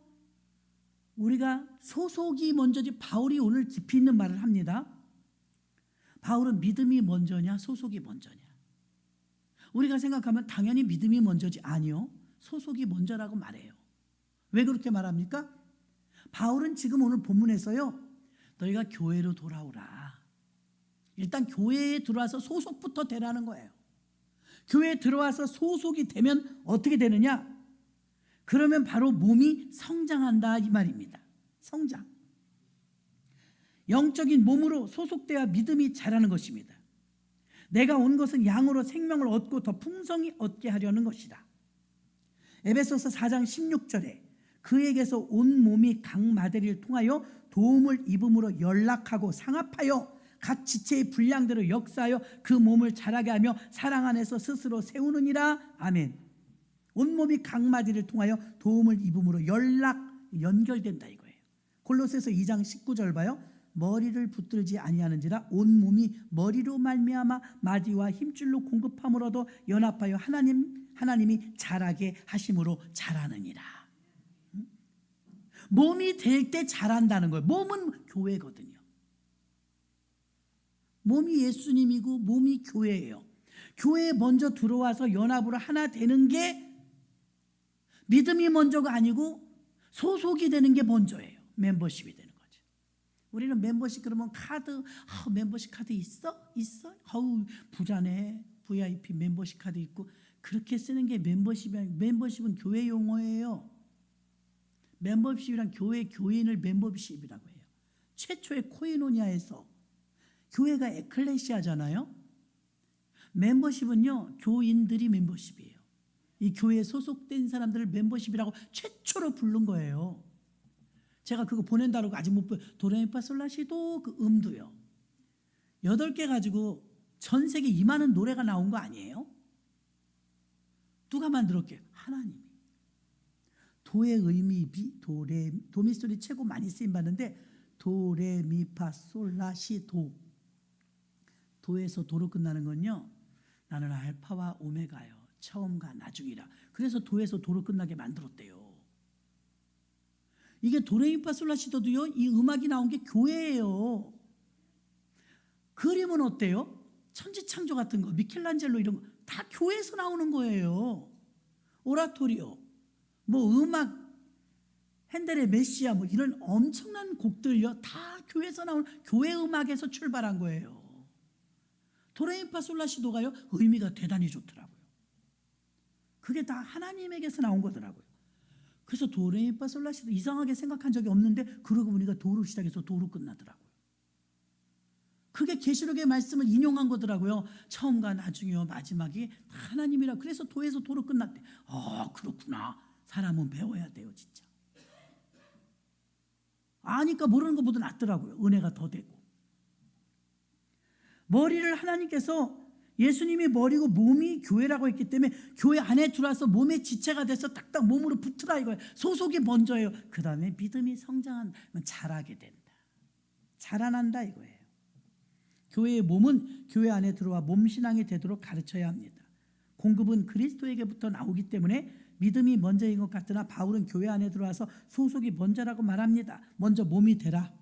우리가 소속이 먼저지, 바울이 오늘 깊이 있는 말을 합니다. 바울은 믿음이 먼저냐 소속이 먼저냐. 우리가 생각하면 당연히 믿음이 먼저지. 아니요, 소속이 먼저라고 말해요. 왜 그렇게 말합니까? 바울은 지금 오늘 본문에서요, 너희가 교회로 돌아오라. 일단 교회에 들어와서 소속부터 되라는 거예요. 교회에 들어와서 소속이 되면 어떻게 되느냐? 그러면 바로 몸이 성장한다 이 말입니다. 성장. 영적인 몸으로 소속되어 믿음이 자라는 것입니다. 내가 온 것은 양으로 생명을 얻고 더 풍성히 얻게 하려는 것이다. 에베소서 4장 16절에 그에게서 온 몸이 각 마디를 통하여 도움을 입음으로 연락하고 상합하여 각 지체의 분량대로 역사하여 그 몸을 자라게 하며 사랑 안에서 스스로 세우느니라. 아멘. 온몸이 각 마디를 통하여 도움을 입음으로 연결된다 이거예요. 골로새서 2장 19절 봐요. 머리를 붙들지 아니하는지라 온몸이 머리로 말미암아 마디와 힘줄로 공급함으로도 연합하여 하나님이 자라게 하심으로 자라느니라. 몸이 될 때 자란다는 거예요. 몸은 교회거든요. 몸이 예수님이고 몸이 교회예요. 교회에 먼저 들어와서 연합으로 하나 되는 게 믿음이 먼저가 아니고 소속이 되는 게 먼저예요. 멤버십이 되는 거죠. 우리는 멤버십 그러면 카드, 멤버십 카드 있어? 부자네. VIP 멤버십 카드 있고. 그렇게 쓰는 게 멤버십은 교회 용어예요. 멤버십이란 교인을 멤버십이라고 해요. 최초의 코이노니아에서 교회가 에클레시아잖아요. 멤버십은요, 교인들이 멤버십이에요. 이 교회에 소속된 사람들을 멤버십이라고 최초로 부른 거예요. 제가 그거 보낸다고 아직 못 보여. 도레미파솔라시도 그 음도요. 8개 가지고 전 세계 2만원 노래가 나온 거 아니에요? 누가 만들었게? 하나님이. 도의 의미 도미솔이 최고 많이 쓰임 받는데 도레미파솔라시도. 도에서 도로 끝나는 건요, 나는 알파와 오메가요, 처음과 나중이라. 그래서 도에서 도로 끝나게 만들었대요. 이게 도레미파솔라시도도요, 이 음악이 나온 게 교회예요. 그림은 어때요? 천지창조 같은 거, 미켈란젤로 이런 거 다 교회에서 나오는 거예요. 오라토리오, 뭐 음악, 핸델의 메시아, 뭐 이런 엄청난 곡들요, 다 교회에서 나오는, 교회 음악에서 출발한 거예요. 도레미파솔라시도가요, 의미가 대단히 좋더라고요. 그게 다 하나님에게서 나온 거더라고요. 그래서 도레미파솔라시도 이상하게 생각한 적이 없는데, 그러고 보니까 도로 시작해서 도로 끝나더라고요. 그게 계시록의 말씀을 인용한 거더라고요. 처음과 나중이요, 마지막이 하나님이라. 그래서 도에서 도로 끝났대. 그렇구나. 사람은 배워야 돼요, 진짜. 아니까 모르는 것보다 낫더라고요. 은혜가 더 되고. 머리를 하나님께서, 예수님이 머리고 몸이 교회라고 했기 때문에 교회 안에 들어와서 몸의 지체가 돼서 딱딱 몸으로 붙으라 이거예요. 소속이 먼저예요. 그 다음에 믿음이 성장하면 자라게 된다. 자라난다 이거예요. 교회의 몸은 교회 안에 들어와 몸신앙이 되도록 가르쳐야 합니다. 공급은 그리스도에게부터 나오기 때문에 믿음이 먼저인 것 같으나 바울은 교회 안에 들어와서 소속이 먼저라고 말합니다. 먼저 몸이 되라.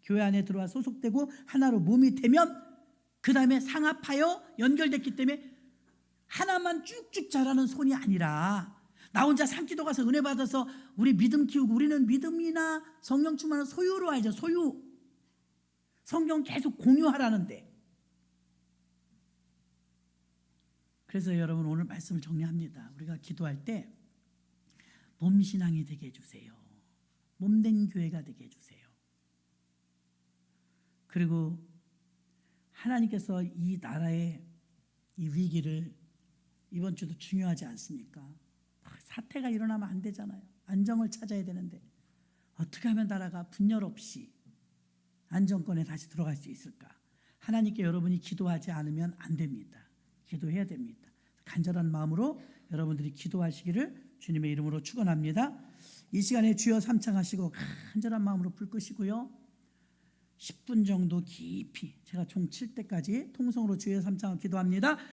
교회 안에 들어와 소속되고 하나로 몸이 되면 그 다음에 상합하여 연결됐기 때문에 하나만 쭉쭉 자라는 손이 아니라, 나 혼자 산기도 가서 은혜 받아서 우리 믿음 키우고, 우리는 믿음이나 성령 충만을 소유로 알죠. 소유. 성경 계속 공유하라는데. 그래서 여러분, 오늘 말씀을 정리합니다. 우리가 기도할 때 몸신앙이 되게 해주세요. 몸된 교회가 되게 해주세요. 그리고 하나님께서 이 나라의 이 위기를, 이번 주도 중요하지 않습니까? 사태가 일어나면 안 되잖아요. 안정을 찾아야 되는데 어떻게 하면 나라가 분열 없이 안정권에 다시 들어갈 수 있을까? 하나님께 여러분이 기도하지 않으면 안 됩니다. 기도해야 됩니다. 간절한 마음으로 여러분들이 기도하시기를 주님의 이름으로 축원합니다. 이 시간에 주여 삼창하시고 간절한 마음으로 불 끄시고요, 10분 정도 깊이, 제가 총 7때까지 통성으로 주여 삼창을 기도합니다.